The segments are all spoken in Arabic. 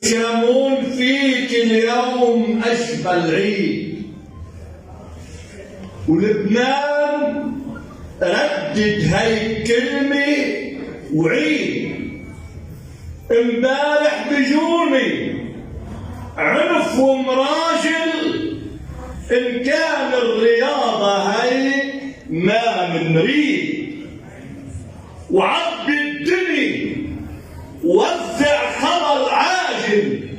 يمون فيك اليوم أشبه العيد، ولبنان ردد هاي الكلمة وعيد. امبارح بجوني عنف ومراجل، إن كان الرياضة هاي ما منريد، وعبي الدنيا وزع خبر عاجل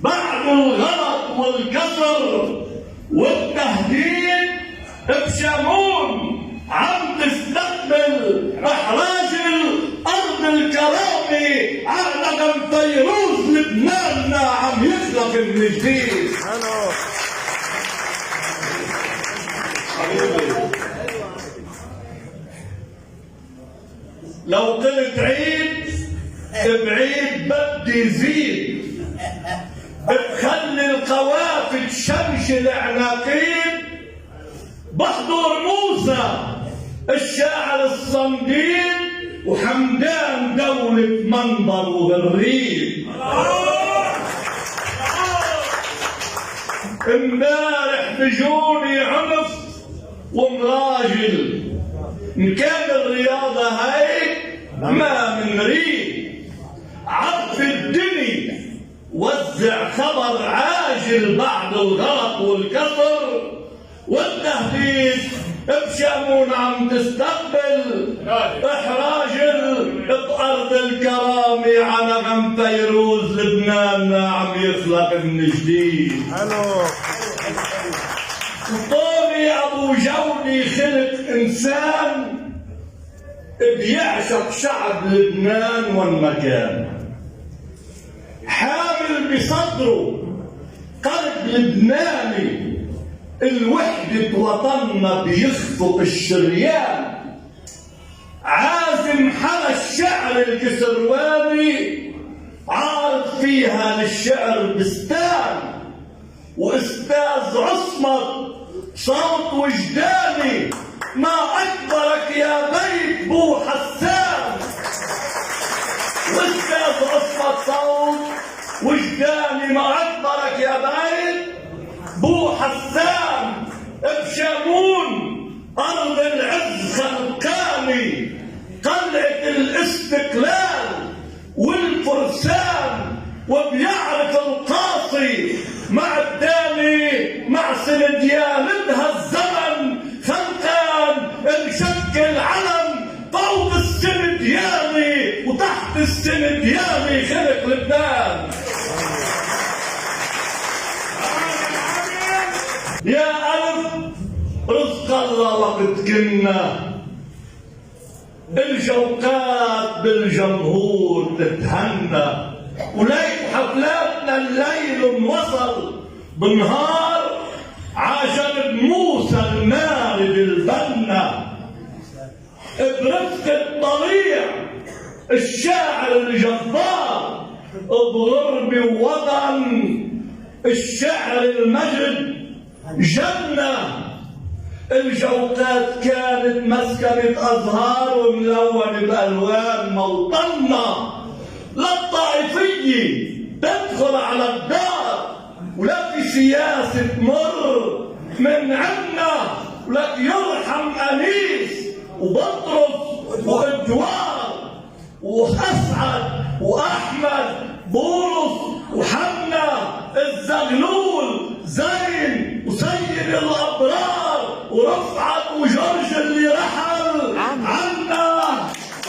بعد الغلط والكسر والتهديد. بشمون عم تستقبل احراج الارض الكرامه على دم فيروز، لبناننا عم يخلق من جديد. لو قلت عيد بعيد بدي زيد، بتخلي القوافل شمش العناقيد، بحضر موسى الشاعر الصنديد، وحمدان دولة منبر وبالريد. امبارح بجوني عنف ومراجل، إن كان الرياضة هاي ما منريد، عرف الدنيا وزع خبر عاجل بعد الغلط والكسر والتهديد. بشمون عم تستقبل احراج بارض الكرامه على غم فيروز، لبناننا عم يخلق من جديد. طولي ابو جودي خلق انسان بيعشق شعب لبنان والمكان، حامل بصدره قلب لبناني، الوحدة وطننا بيخفق الشريان، عازم حلا الشعر الكسرواني، عارض فيها للشعر بستان، واستاذ عصمت صوت وجداني، ما اكبرك يا بيت بو حسان. واستاذ عصمت صوت وجداني، ما اكبرك يا بيت بو حسان. بشمون ارض العز خلقاني، قلعة الاستقلال والفرسان، وبيعرف القاصي مع الداني مع سنديانتها الزمن خلقان، نشكل علم فوق السندياني وتحت السندياني خلق لبنان. يا ألف رزق الله وقت كنا، الجوقات بالجمهور تتهنى، وليت حفلاتنا الليل وصل بالنهار عشان بموسى المارد البنا، برفقة طليع الشاعر الجبار، بغربة ووطن الشعر المجد جنة. الجوقات كانت مسكنة أزهار وملونة بألوان موطننا، لا الطائفية تدخل على الدار، ولا في سياسة تمر من عنا، ولا يرحم أنيس وبطرس وإدوار وأسعد وأحمد بولس وحنا الزغلول زين وسيد الأبرار ورفعت وجورج اللي رحل عنا،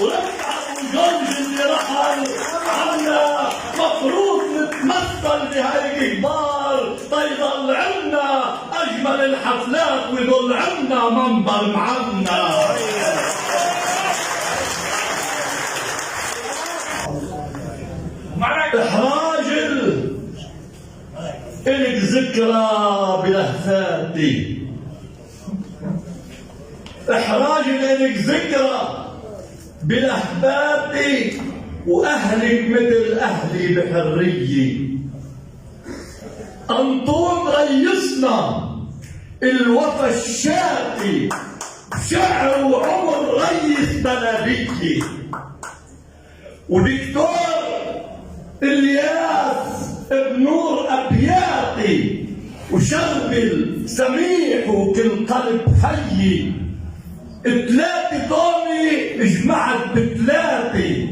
ورفعت وجورج اللي رحل عنا. مفروض نتمثل بهاي الكبار تيضل عنا أجمل الحفلات ويضل عنا منبر معنا. إحراجل إلك ذكرى بلهفاتي، إحراجل إلك ذكرى بلهفاتي، وأهلك مثل أهلي بحرية. أنطون ريسنا الوفا الشاتي، شعر وعمر ريس بلدية. ودكتور الياس بنور أبياتي وشربل سميح وكل قلب حي. ثلاثة طوني اجمعت بثلاثة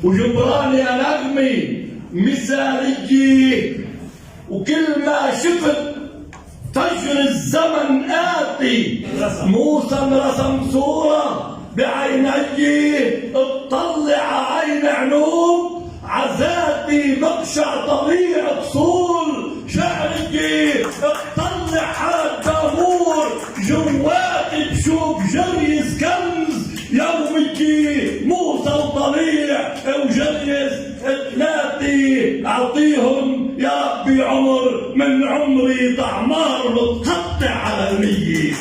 وجبران يا نغمي مثالية. وكل ما شفت فجر الزمن آتي موسى رسم صورة بعيني اطلع عين عنوب عذاتي مقشع طبيعة صول شعرك اطلع على الدامور جواتي بشوف جريس كنز يومك موسى وطليع وجريس ثلاثي اعطيهم يا ربي عمر من عمري طعمار بتقطع على المية.